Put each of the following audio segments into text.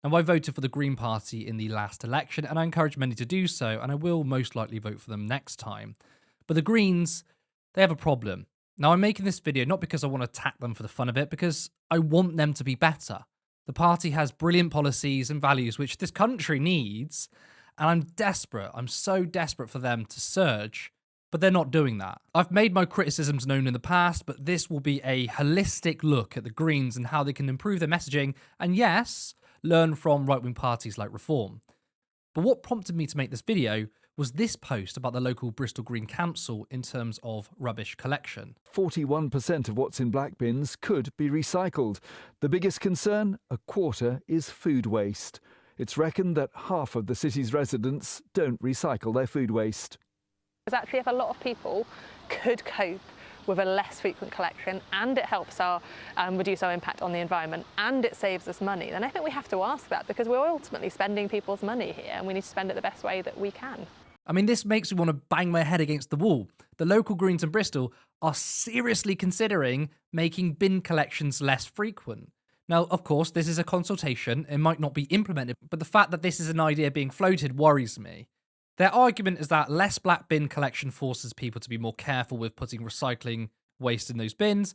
Now, I voted for the Green Party in the last election, and I encourage many to do so, and I will most likely vote for them next time. But the Greens, they have a problem. Now, I'm making this video not because I want to attack them for the fun of it, because I want them to be better. The party has brilliant policies and values which this country needs, and I'm desperate. I'm so desperate for them to surge, but they're not doing that. I've made my criticisms known in the past, but this will be a holistic look at the Greens and how they can improve their messaging, and yes, learn from right-wing parties like Reform. But what prompted me to make this video was this post about the local Bristol Green Council in terms of rubbish collection. 41% of what's in black bins could be recycled. The biggest concern, a quarter, is food waste. It's reckoned that half of the city's residents don't recycle their food waste. Because actually, if a lot of people could cope with a less frequent collection and it helps our reduce our impact on the environment and it saves us money, then I think we have to ask that, because we're ultimately spending people's money here and we need to spend it the best way that we can. I mean, this makes me want to bang my head against the wall. The local Greens in Bristol are seriously considering making bin collections less frequent. Now, of course, this is a consultation. It might not be implemented, but the fact that this is an idea being floated worries me. Their argument is that less black bin collection forces people to be more careful with putting recycling waste in those bins.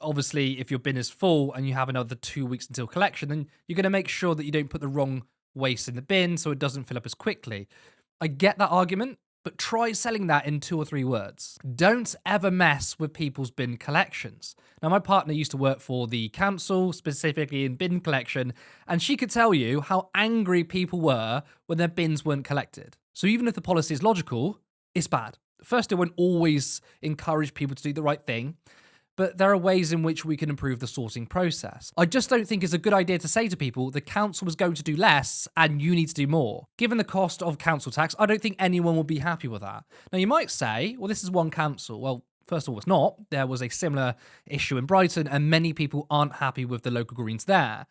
Obviously, if your bin is full and you have another 2 weeks until collection, then you're going to make sure that you don't put the wrong waste in the bin so it doesn't fill up as quickly. I get that argument, but try selling that in 2 or 3 words. Don't ever mess with people's bin collections. Now, my partner used to work for the council, specifically in bin collection, and she could tell you how angry people were when their bins weren't collected. So even if the policy is logical, it's bad. First, it won't always encourage people to do the right thing, but there are ways in which we can improve the sorting process. I just don't think it's a good idea to say to people, the council was going to do less and you need to do more. Given the cost of council tax, I don't think anyone will be happy with that. Now, you might say, well, this is one council. Well, first of all, it's not. There was a similar issue in Brighton and many people aren't happy with the local Greens there.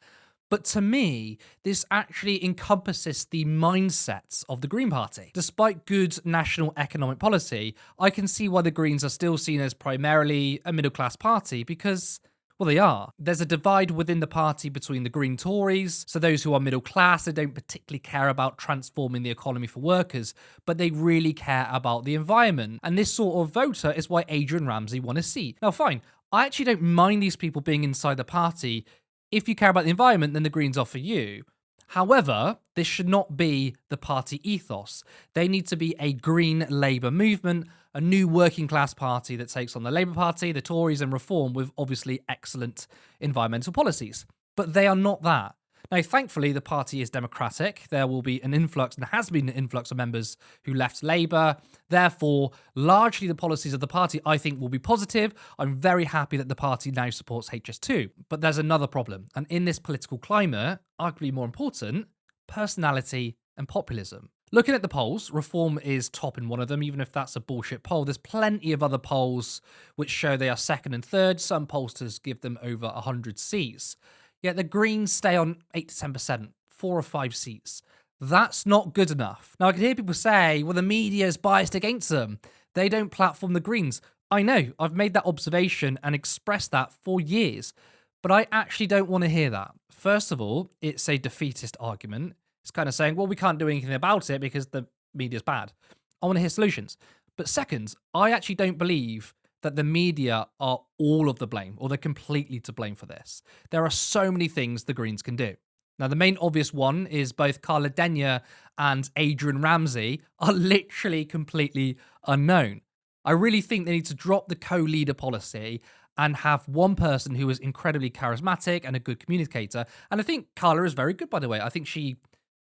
But to me, this actually encompasses the mindsets of the Green Party. Despite good national economic policy, I can see why the Greens are still seen as primarily a middle-class party because, well, they are. There's a divide within the party between the Green Tories, so those who are middle class, they don't particularly care about transforming the economy for workers, but they really care about the environment. And this sort of voter is why Adrian Ramsey won a seat. Now, fine, I actually don't mind these people being inside the party. If you care about the environment, then the Greens are for you. However, this should not be the party ethos. They need to be a green Labour movement, a new working class party that takes on the Labour Party, the Tories and Reform with obviously excellent environmental policies. But they are not that. Now, thankfully, the party is democratic. There will be an influx, and has been an influx of members who left Labour. Therefore, largely the policies of the party, I think, will be positive. I'm very happy that the party now supports HS2. But there's another problem. And in this political climate, arguably more important, personality and populism. Looking at the polls, Reform is top in one of them, even if that's a bullshit poll. There's plenty of other polls which show they are second and third. Some pollsters give them over 100 seats. Yet the Greens stay on 8 to 10%, 4 or 5 seats. That's not good enough. Now, I can hear people say, well, the media is biased against them. They don't platform the Greens. I know, I've made that observation and expressed that for years, but I actually don't want to hear that. First of all, it's a defeatist argument. It's kind of saying, well, we can't do anything about it because the media's bad. I want to hear solutions. But second, I actually don't believe that the media are all of the blame, or they're completely to blame for this. There are so many things the Greens can do. Now, the main obvious one is both Carla Denyer and Adrian Ramsey are literally completely unknown. I really think they need to drop the co-leader policy and have one person who is incredibly charismatic and a good communicator. And I think Carla is very good, by the way. I think she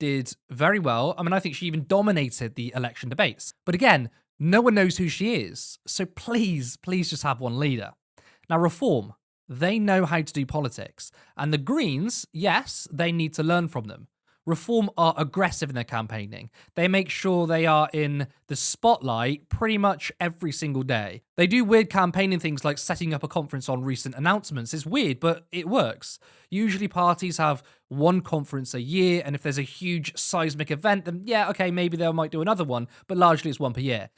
did very well. I mean, I think she even dominated the election debates. But again, no one knows who she is, so please just have one leader. Now, Reform, they know how to do politics. And the Greens, yes, they need to learn from them. Reform are aggressive in their campaigning. They make sure they are in the spotlight pretty much every single day. They do weird campaigning things like setting up a conference on recent announcements. It's weird, but it works. Usually parties have one conference a year, and if there's a huge seismic event, then yeah, okay, maybe they might do another one, but largely it's one per year.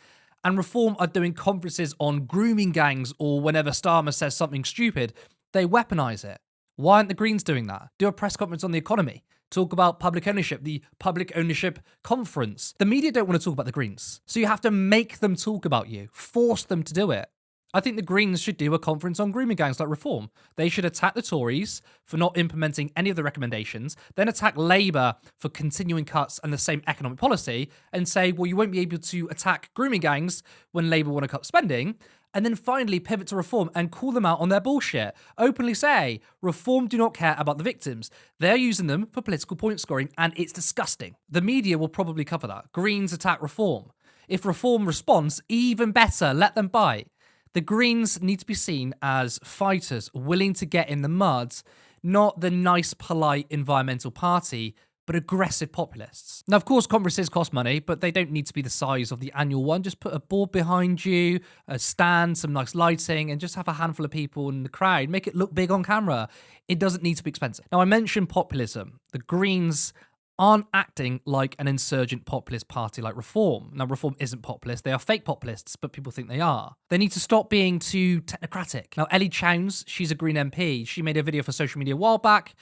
And Reform are doing conferences on grooming gangs, or whenever Starmer says something stupid, they weaponize it. Why aren't the Greens doing that? Do a press conference on the economy. talk about public ownership, the public ownership conference. The media don't want to talk about the Greens. So you have to make them talk about you, force them to do it. I think the Greens should do a conference on grooming gangs like Reform. They should attack the Tories for not implementing any of the recommendations, then attack Labour for continuing cuts and the same economic policy, and say, well, you won't be able to attack grooming gangs when Labour want to cut spending, and then finally pivot to Reform and call them out on their bullshit. Openly say, Reform do not care about the victims. They're using them for political point scoring, and it's disgusting. The media will probably cover that. Greens attack Reform. If Reform responds, even better, let them bite. The Greens need to be seen as fighters willing to get in the mud, not the nice, polite environmental party, but aggressive populists. Now, of course, conferences cost money, but they don't need to be the size of the annual one. Just put a board behind you, a stand, some nice lighting, and just have a handful of people in the crowd. Make it look big on camera. It doesn't need to be expensive. Now, I mentioned populism. The Greens aren't acting like an insurgent populist party like Reform. Now, Reform isn't populist. They are fake populists, but people think they are. They need to stop being too technocratic. Now, Ellie Chowns, she's a Green MP. She made a video for social media a while back,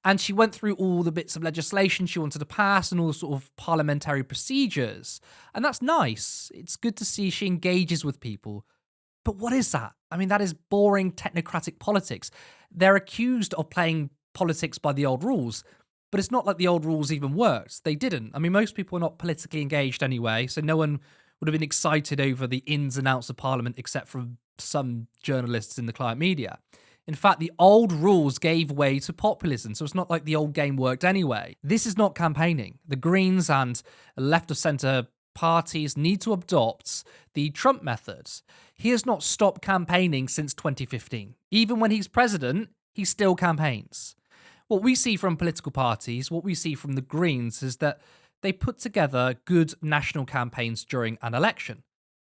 and she went through all the bits of legislation she wanted to pass and all the sort of parliamentary procedures. And that's nice. It's good to see she engages with people. But what is that? I mean, that is boring technocratic politics. They're accused of playing politics by the old rules. But it's not like the old rules even worked. They didn't. I mean, most people are not politically engaged anyway, so no one would have been excited over the ins and outs of Parliament except for some journalists in the client media. In fact, the old rules gave way to populism, so it's not like the old game worked anyway. This is not campaigning. The Greens and left of centre parties need to adopt the Trump method. He has not stopped campaigning since 2015. Even when he's president, he still campaigns. What we see from political parties, what we see from the Greens, is that they put together good national campaigns during an election.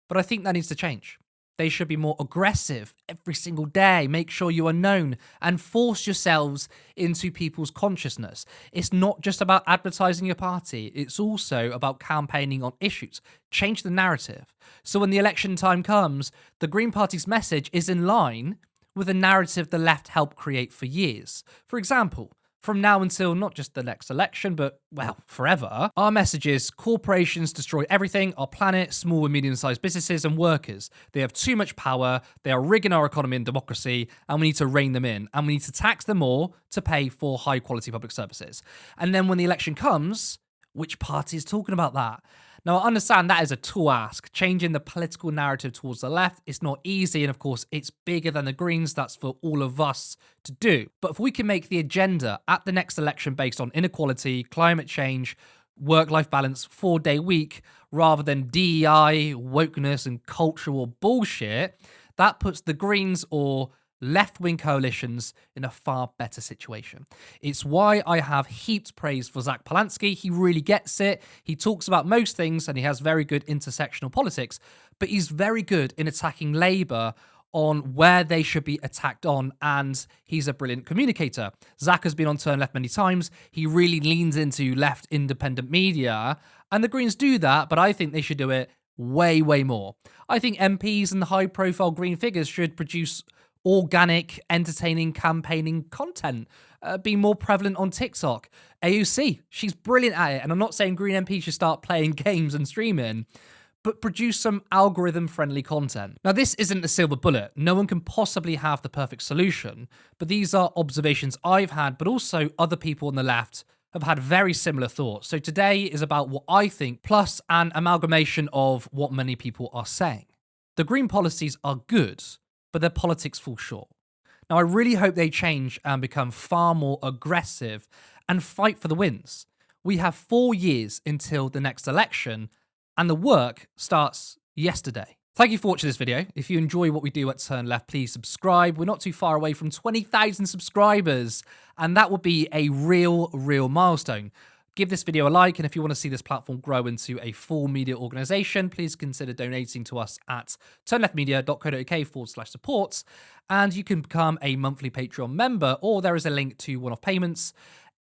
But I think that needs to change. They should be more aggressive every single day. Make sure you are known and force yourselves into people's consciousness. It's not just about advertising your party. It's also about campaigning on issues. Change the narrative. So when the election time comes, the Green Party's message is in line with a narrative the left helped create for years. For example, from now until not just the next election, but, well, forever, our message is corporations destroy everything, our planet, small and medium-sized businesses and workers. They have too much power, they are rigging our economy and democracy, and we need to rein them in. And we need to tax them more to pay for high-quality public services. And then when the election comes, which party is talking about that? Now, I understand that is a tall ask. Changing the political narrative towards the left is not easy, and of course, it's bigger than the Greens. That's for all of us to do. But if we can make the agenda at the next election based on inequality, climate change, work-life balance, 4-day week, rather than DEI, wokeness, and cultural bullshit, that puts the Greens or left-wing coalitions in a far better situation. It's why I have heaped praise for Zach Palansky. He really gets it. He talks about most things and he has very good intersectional politics, but he's very good in attacking Labour on where they should be attacked on, and he's a brilliant communicator. Zach has been on Turn Left many times. He really leans into left independent media, and the Greens do that, but I think they should do it way, way more. I think MPs and the high-profile Green figures should produce organic, entertaining, campaigning content, be more prevalent on TikTok. AOC, she's brilliant at it, and I'm not saying Green MP should start playing games and streaming, but produce some algorithm-friendly content. Now, this isn't a silver bullet. No one can possibly have the perfect solution, but these are observations I've had, but also other people on the left have had very similar thoughts. So today is about what I think, plus an amalgamation of what many people are saying. The Green policies are good, but their politics fall short. Now, I really hope they change and become far more aggressive and fight for the wins. We have 4 years until the next election, and the work starts yesterday. Thank you for watching this video. If you enjoy what we do at Turn Left, please subscribe. We're not too far away from 20,000 subscribers, and that would be a real milestone. Give this video a like, and if you want to see this platform grow into a full media organization, please consider donating to us at turnleftmedia.co.uk/support, and you can become a monthly Patreon member, or there is a link to one-off payments.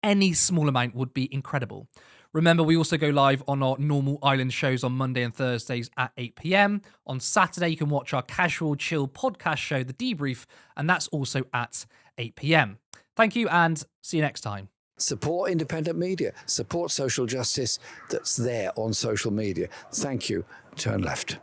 Any small amount would be incredible. Remember, we also go live on our normal island shows on Monday and Thursdays at 8 p.m. On Saturday, you can watch our casual chill podcast show, The Debrief, and that's also at 8 p.m. Thank you, and see you next time. Support independent media, support social justice that's there on social media. Thank you. Turn left.